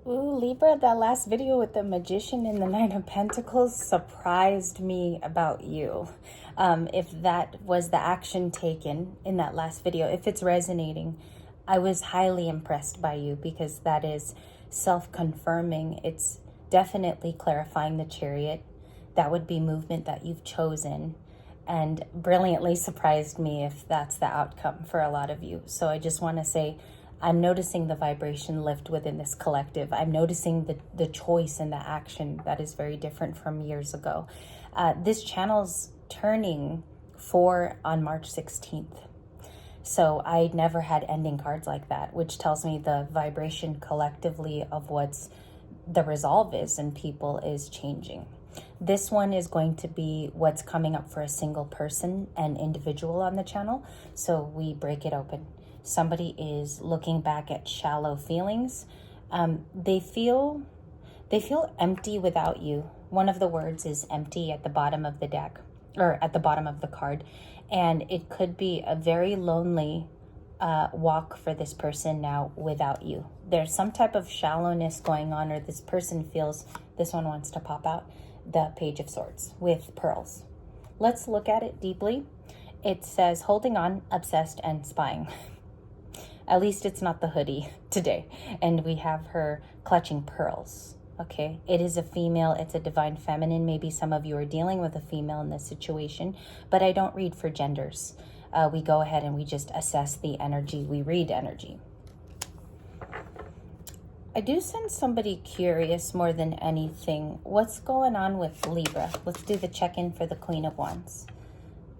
Ooh, Libra, that last video with the Magician and the Nine of Pentacles surprised me about you. If that was the action taken in that last video, if it's resonating, I was highly impressed by you because that is self-confirming. It's definitely clarifying the Chariot. That would be movement that you've chosen, and brilliantly surprised me if that's the outcome for a lot of you. So I just want to say, I'm noticing the vibration lift within this collective. I'm noticing the choice and the action that is very different from years ago. This channel's turning 4 on March 16th. So I never had ending cards like that, which tells me the vibration collectively of what's the resolve is in people is changing. This one is going to be what's coming up for a single person and individual on the channel. So we break it open. Somebody is looking back at shallow feelings. They feel empty without you. One of the words is empty at the bottom of the deck, or at the bottom of the card. And it could be a very lonely walk for this person now without you. There's some type of shallowness going on, or this person feels, this one wants to pop out, the Page of Swords with pearls. Let's look at it deeply. It says holding on, obsessed, and spying. At least it's not the hoodie today. And we have her clutching pearls. Okay, it is a female, it's a divine feminine. Maybe some of you are dealing with a female in this situation, but I don't read for genders. We go ahead and we just assess the energy. We read energy. I do sense somebody curious more than anything. What's going on with Libra? Let's do the check-in for the Queen of Wands.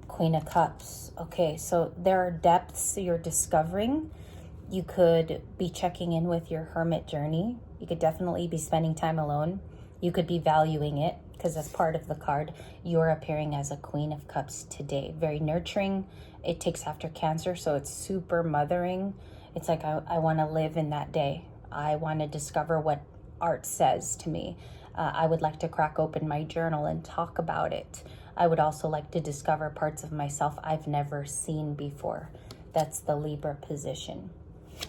Queen of Cups. Okay, so there are depths you're discovering. You could be checking in with your hermit journey. You could definitely be spending time alone. You could be valuing it because as part of the card, you're appearing as a Queen of Cups today. Very nurturing. It takes after Cancer, so it's super mothering. It's like I want to live in that day. I want to discover what art says to me. I would like to crack open my journal and talk about it. I would also like to discover parts of myself I've never seen before. That's the Libra position.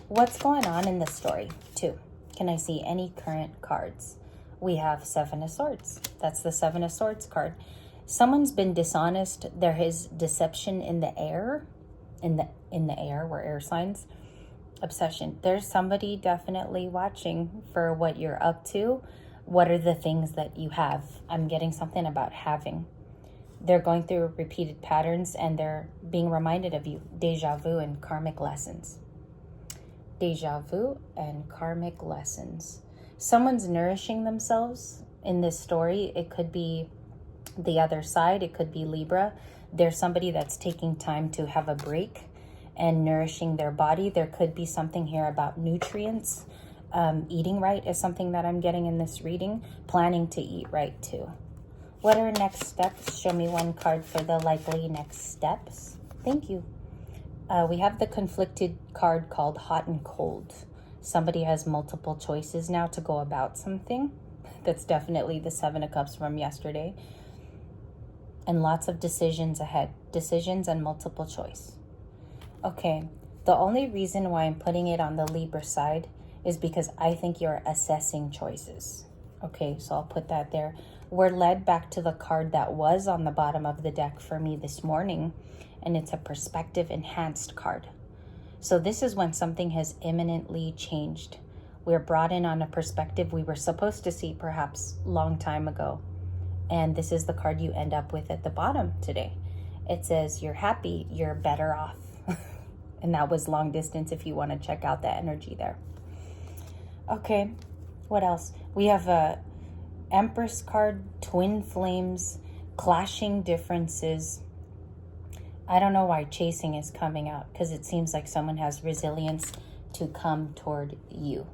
What's going on in the story, too? Can I see any current cards? We have Seven of Swords. That's the Seven of Swords card. Someone's been dishonest. There is deception in the air. In the air, we're air signs. Obsession. There's somebody definitely watching for what you're up to. What are the things that you have? I'm getting something about having. They're going through repeated patterns and they're being reminded of you. Deja vu and karmic lessons. Deja vu and karmic lessons. Someone's nourishing themselves in this story. It could be the other side. It could be Libra. There's somebody that's taking time to have a break and nourishing their body. There could be something here about nutrients. Eating right is something that I'm getting in this reading. Planning to eat right too. What are next steps? Show me one card for the likely next steps. Thank you. We have the conflicted card called Hot and Cold. Somebody has multiple choices now to go about something. That's definitely the Seven of Cups from yesterday. And lots of decisions ahead. Decisions and multiple choice. Okay, the only reason why I'm putting it on the Libra side is because I think you're assessing choices. Okay, so I'll put that there. We're led back to the card that was on the bottom of the deck for me this morning, and it's a perspective enhanced card. So this is when something has imminently changed. We're brought in on a perspective we were supposed to see perhaps long time ago. And this is the card you end up with at the bottom today. It says you're happy, you're better off. And that was long distance if you want to check out the energy there. Okay, what else? We have a Empress card, twin flames, clashing differences. I don't know why chasing is coming out because it seems like someone has resilience to come toward you.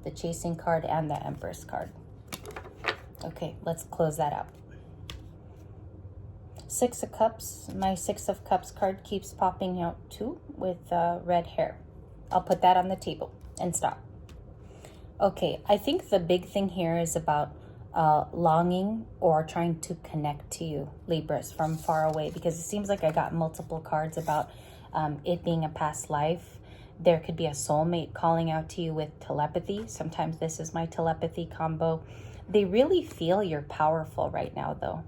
The chasing card and the Empress card. Okay, let's close that out. Six of Cups. My Six of Cups card keeps popping out too with red hair. I'll put that on the table and stop. Okay, I think the big thing here is about longing or trying to connect to you, Libras, from far away, because it seems like I got multiple cards about it being a past life. There could be a soulmate calling out to you with telepathy. Sometimes this is my telepathy combo. They really feel you're powerful right now, though.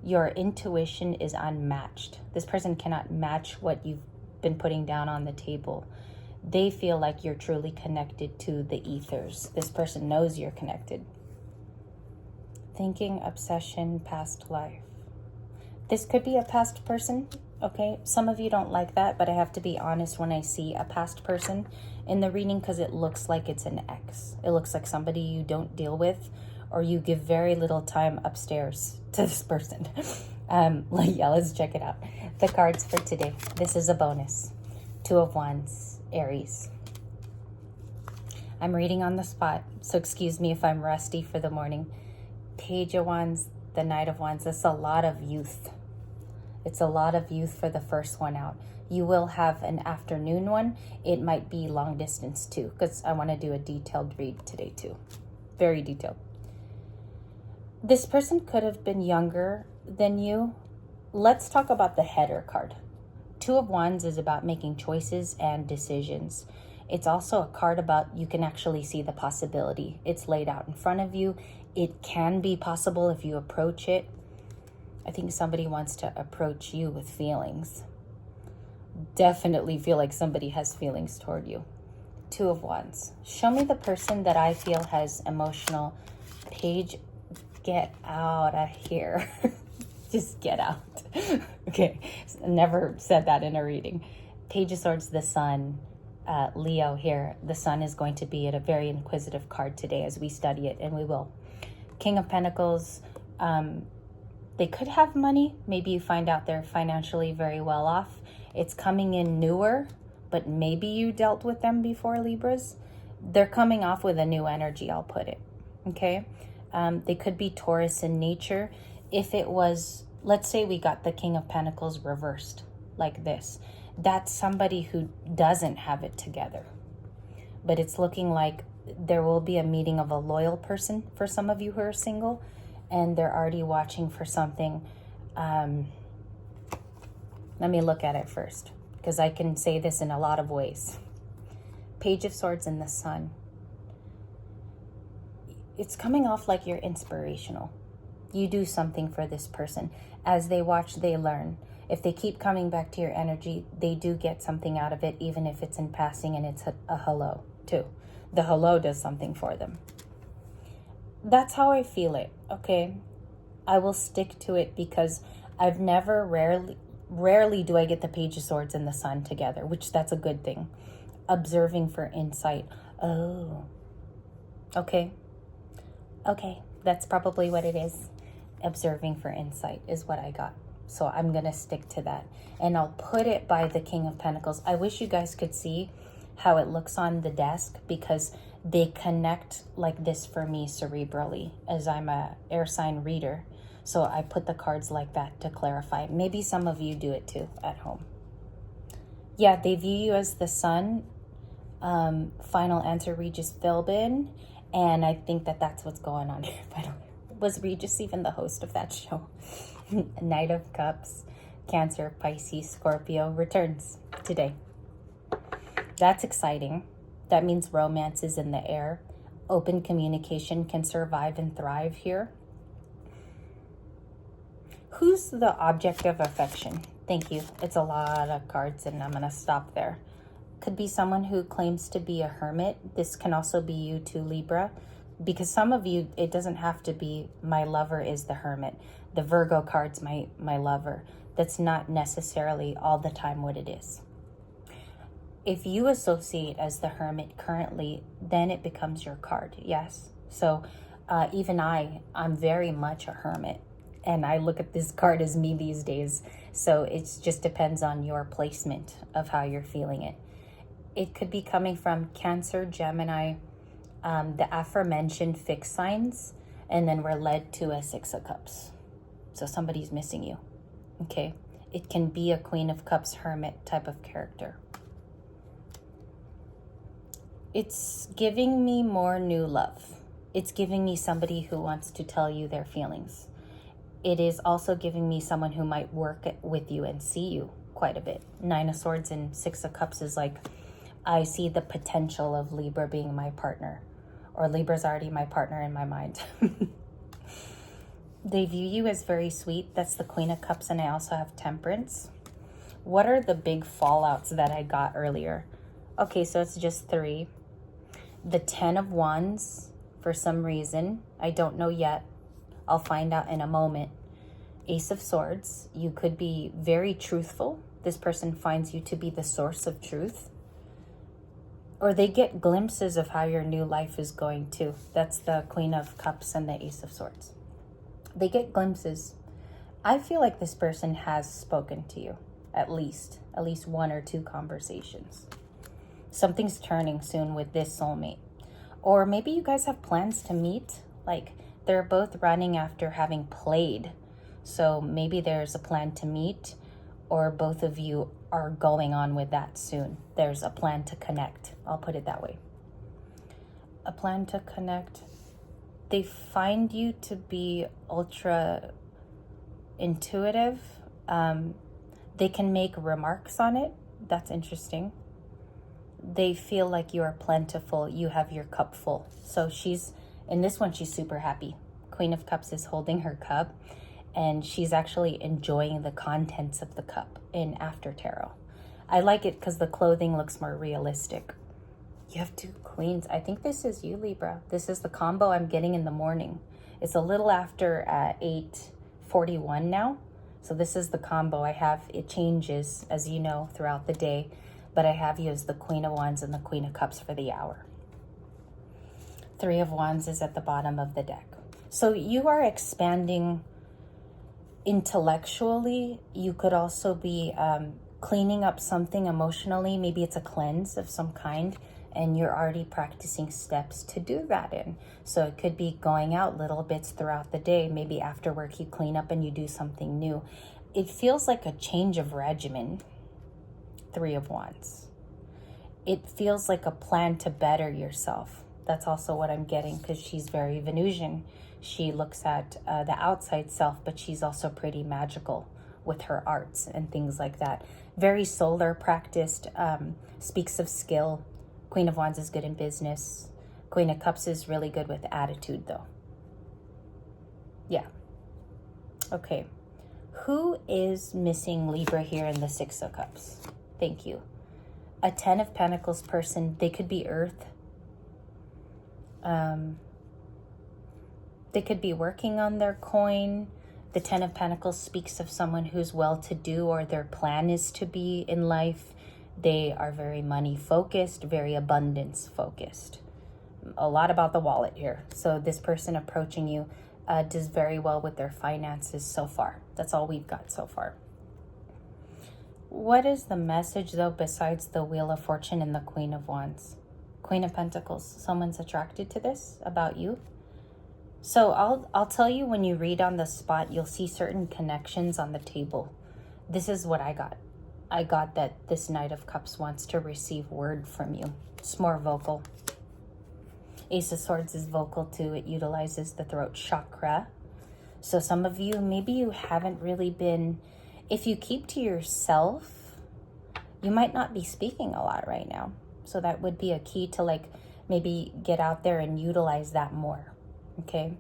Your intuition is unmatched. This person cannot match what you've been putting down on the table. They feel like you're truly connected to the ethers. This person knows you're connected. Thinking, obsession, past life. This could be a past person, okay? Some of you don't like that, but I have to be honest when I see a past person in the reading because it looks like it's an ex. It looks like somebody you don't deal with or you give very little time upstairs to this person. Yeah, let's check it out. The cards for today. This is a bonus. 2 of Wands, Aries. I'm reading on the spot, so excuse me if I'm rusty for the morning. Page of Wands, the Knight of Wands. That's a lot of youth. It's a lot of youth for the first one out. You will have an afternoon one. It might be long distance too, because I want to do a detailed read today too. Very detailed. This person could have been younger than you. Let's talk about the header card. 2 of Wands is about making choices and decisions. It's also a card about you can actually see the possibility. It's laid out in front of you. It can be possible if you approach it. I think somebody wants to approach you with feelings. Definitely feel like somebody has feelings toward you. 2 of Wands. Show me the person that I feel has emotional. Page, get out of here. Just get out. Okay, never said that in a reading. Page of Swords, the Sun. Leo here. The Sun is going to be at a very inquisitive card today as we study it, and we will. King of Pentacles. They could have money. Maybe you find out they're financially very well off. It's coming in newer, but maybe you dealt with them before, Libras. They're coming off with a new energy, I'll put it. Okay? They could be Taurus in nature. If it was, let's say we got the King of Pentacles reversed like this. That's somebody who doesn't have it together. But it's looking like there will be a meeting of a loyal person for some of you who are single, and they're already watching for something. Let me look at it first, because I can say this in a lot of ways. Page of Swords and the Sun. It's coming off like you're inspirational. You do something for this person. As they watch, they learn. If they keep coming back to your energy, they do get something out of it, even if it's in passing and it's a hello too. The hello does something for them. That's how I feel it, okay? I will stick to it because I've never, rarely do I get the Page of Swords and the Sun together, which that's a good thing. Observing for insight. Oh, okay. Okay, that's probably what it is. Observing for insight is what I got. So I'm going to stick to that. And I'll put it by the King of Pentacles. I wish you guys could see how it looks on the desk because they connect like this for me cerebrally as I'm a air sign reader. So I put the cards like that to clarify. Maybe some of you do it too at home. Yeah, they view you as the Sun. Final answer, Regis Philbin. And I think that that's what's going on here. Was Regis even the host of that show? Knight of Cups, Cancer, Pisces, Scorpio returns today. That's exciting. That means romance is in the air. Open communication can survive and thrive here. Who's the object of affection? Thank you. It's a lot of cards and I'm going to stop there. Could be someone who claims to be a hermit. This can also be you too, Libra. Because some of you, it doesn't have to be my lover is the hermit. The Virgo card's my lover. That's not necessarily all the time what it is. If you associate as the hermit currently, then it becomes your card, yes? So even I'm very much a hermit. And I look at this card as me these days. So it just depends on your placement of how you're feeling it. It could be coming from Cancer, Gemini, the aforementioned fixed signs, and then we're led to a 6 of Cups. So somebody's missing you, okay? It can be a Queen of Cups, hermit type of character. It's giving me more new love. It's giving me somebody who wants to tell you their feelings. It is also giving me someone who might work with you and see you quite a bit. 9 of Swords and 6 of Cups is like I see the potential of Libra being my partner, or Libra's already my partner in my mind. They view you as very sweet. That's the Queen of Cups, and I also have Temperance. What are the big fallouts that I got earlier? Okay, so it's just 3. The 10 of Wands, for some reason, I don't know yet. I'll find out in a moment. Ace of Swords, you could be very truthful. This person finds you to be the source of truth. Or they get glimpses of how your new life is going too. That's the Queen of Cups and the Ace of Swords. They get glimpses. I feel like this person has spoken to you, at least 1 or 2 conversations. Something's turning soon with this soulmate. Or maybe you guys have plans to meet. Like they're both running after having played. So maybe there's a plan to meet, or both of you are going on with that soon. There's a plan to connect. I'll put it that way. A plan to connect. They find you to be ultra intuitive. They can make remarks on it. That's interesting. They feel like you are plentiful. You have your cup full. So in this one, she's super happy. Queen of Cups is holding her cup, and she's actually enjoying the contents of the cup in After Tarot. I like it because the clothing looks more realistic. You have 2 queens. I think this is you, Libra. This is the combo I'm getting in the morning. It's a little after 8:41 now. So this is the combo I have. It changes, as you know, throughout the day. But I have you as the Queen of Wands and the Queen of Cups for the hour. 3 of Wands is at the bottom of the deck. So you are expanding intellectually. You could also be cleaning up something emotionally. Maybe it's a cleanse of some kind, and you're already practicing steps to do that in. So it could be going out little bits throughout the day. Maybe after work you clean up and you do something new. It feels like a change of regimen. 3 of Wands. It feels like a plan to better yourself. That's also what I'm getting, because she's very Venusian. She looks at the outside self, but she's also pretty magical with her arts and things like that. Very solar practiced, speaks of skill. Queen of Wands is good in business. Queen of Cups is really good with attitude, though. Yeah. Okay. Who is missing Libra here in the 6 of Cups? Thank you. A 10 of Pentacles person. They could be Earth. They could be working on their coin. The 10 of Pentacles speaks of someone who's well-to-do, or their plan is to be in life. They are very money-focused, very abundance-focused. A lot about the wallet here. So this person approaching you does very well with their finances so far. That's all we've got so far. What is the message, though, besides the Wheel of Fortune and the Queen of Wands? Queen of Pentacles. Someone's attracted to this about you. So I'll tell you, when you read on the spot, you'll see certain connections on the table. This is what I got. I got that this Knight of Cups wants to receive word from you. It's more vocal. Ace of Swords is vocal too. It utilizes the throat chakra. So some of you, maybe you haven't really been, if you keep to yourself, you might not be speaking a lot right now. So that would be a key to, like, maybe get out there and utilize that more. Okay.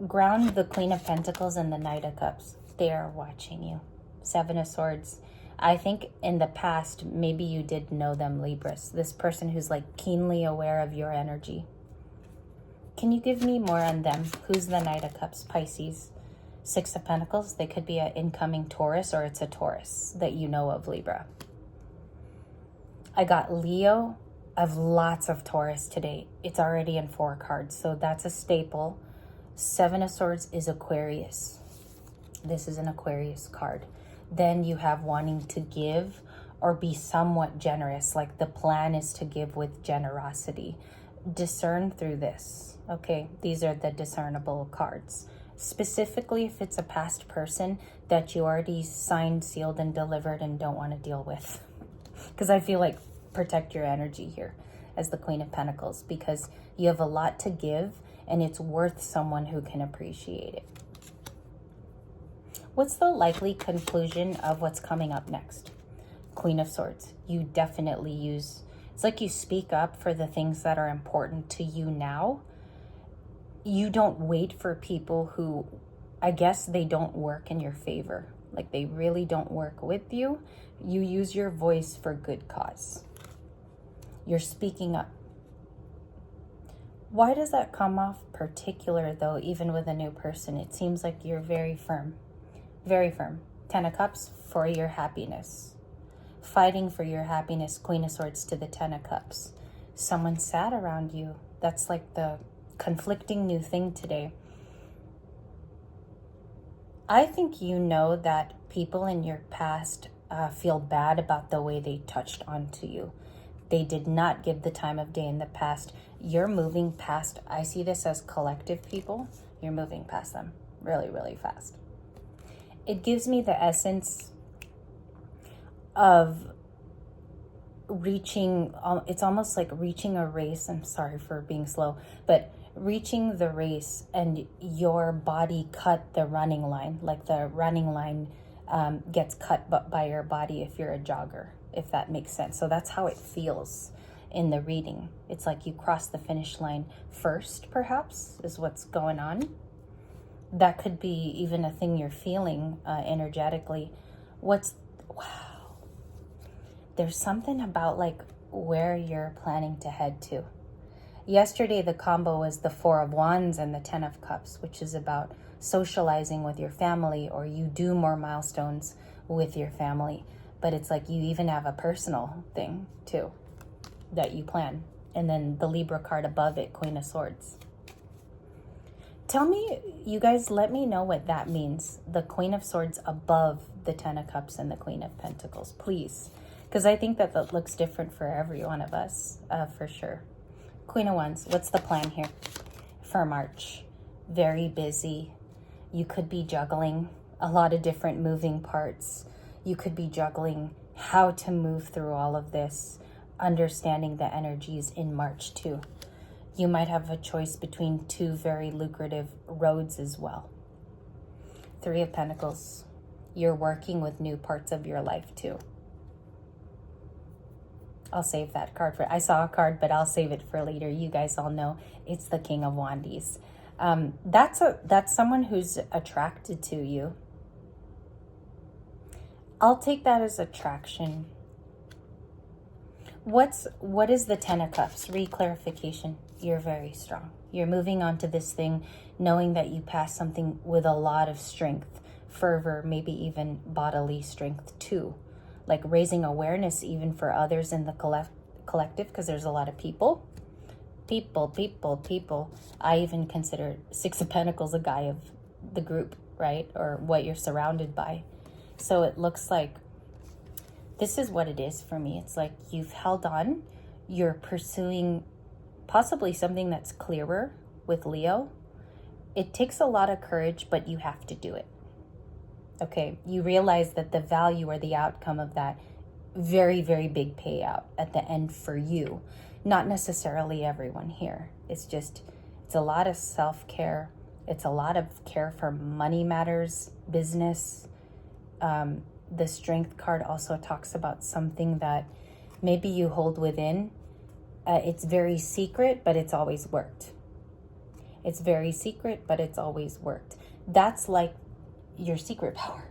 Ground the Queen of Pentacles and the Knight of Cups. They are watching you. 7 of Swords. I think in the past, maybe you did know them, Libras. This person who's like keenly aware of your energy. Can you give me more on them? Who's the Knight of Cups? Pisces. 6 of Pentacles. They could be an incoming Taurus, or it's a Taurus that you know of, Libra. I got Leo. I have lots of Taurus today. It's already in 4 cards, so that's a staple. 7 of Swords is Aquarius. This is an Aquarius card. Then you have wanting to give or be somewhat generous. Like the plan is to give with generosity. Discern through this. Okay, these are the discernible cards. Specifically, if it's a past person that you already signed, sealed, and delivered and don't want to deal with. Because I feel like protect your energy here as the Queen of Pentacles, because you have a lot to give and it's worth someone who can appreciate it. What's the likely conclusion of what's coming up next? Queen of Swords. You definitely use, it's like you speak up for the things that are important to you now. You don't wait for people who, I guess, they don't work in your favor. Like they really don't work with you. You use your voice for good cause. You're speaking up. Why does that come off particular though, even with a new person? It seems like you're very firm. Very firm. 10 of Cups for your happiness. Fighting for your happiness. Queen of Swords to the 10 of Cups. Someone sad around you. That's like the conflicting new thing today. I think you know that people in your past feel bad about the way they touched onto you. They did not give the time of day in the past. You're moving past, I see this as collective people. You're moving past them really, really fast. It gives me the essence of reaching, it's almost like reaching a race. I'm sorry for being slow, but reaching the race and your body cut the running line, like the running line gets cut by your body if you're a jogger, if that makes sense. So that's how it feels in the reading. It's like you cross the finish line first, perhaps, is what's going on. That could be even a thing you're feeling energetically. Wow. There's something about like where you're planning to head to. Yesterday, the combo was the 4 of Wands and the 10 of Cups, which is about socializing with your family, or you do more milestones with your family. But it's like you even have a personal thing too that you plan. And then the Libra card above it, Queen of Swords. Tell me, you guys, let me know what that means. The Queen of Swords above the 10 of Cups and the Queen of Pentacles, please. Because I think that looks different for every one of us, for sure. Queen of Wands, what's the plan here for March? Very busy. You could be juggling a lot of different moving parts. You could be juggling how to move through all of this, understanding the energies in March too. You might have a choice between 2 very lucrative roads as well. 3 of Pentacles. You're working with new parts of your life too. I'll save that card for, I saw a card, but I'll save it for later. You guys all know it's the King of Wands. That's someone who's attracted to you. I'll take that as attraction. What is the 10 of Cups? Reclarification. You're very strong. You're moving on to this thing, knowing that you passed something with a lot of strength, fervor, maybe even bodily strength too. Like raising awareness even for others in the collective, because there's a lot of people. I even consider 6 of Pentacles a guy of the group, right? Or what you're surrounded by. So it looks like this is what it is for me. It's like you've held on. You're pursuing possibly something that's clearer with Leo. It takes a lot of courage, but you have to do it. Okay, you realize that the value or the outcome of that very, very big payout at the end for you. Not necessarily everyone here. It's a lot of self-care. It's a lot of care for money matters, business. The Strength card also talks about something that maybe you hold within. It's very secret, but it's always worked. It's very secret, but it's always worked. That's like your secret power.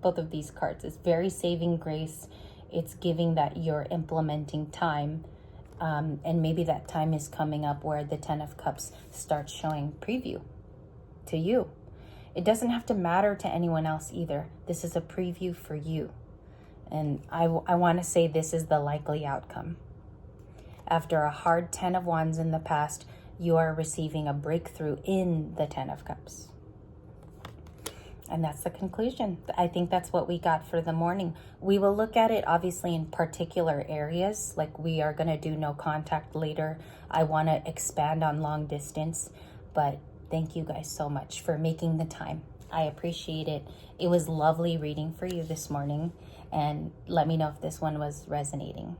Both of these cards. It's very saving grace. It's giving that you're implementing time. And maybe that time is coming up where the 10 of Cups starts showing preview to you. It doesn't have to matter to anyone else either. This is a preview for you. And I want to say this is the likely outcome. After a hard 10 of Wands in the past, you are receiving a breakthrough in the 10 of Cups. And that's the conclusion. I think that's what we got for the morning. We will look at it obviously in particular areas, like we are going to do no contact later. I want to expand on long distance, but thank you guys so much for making the time. I appreciate it. It was lovely reading for you this morning, and let me know if this one was resonating.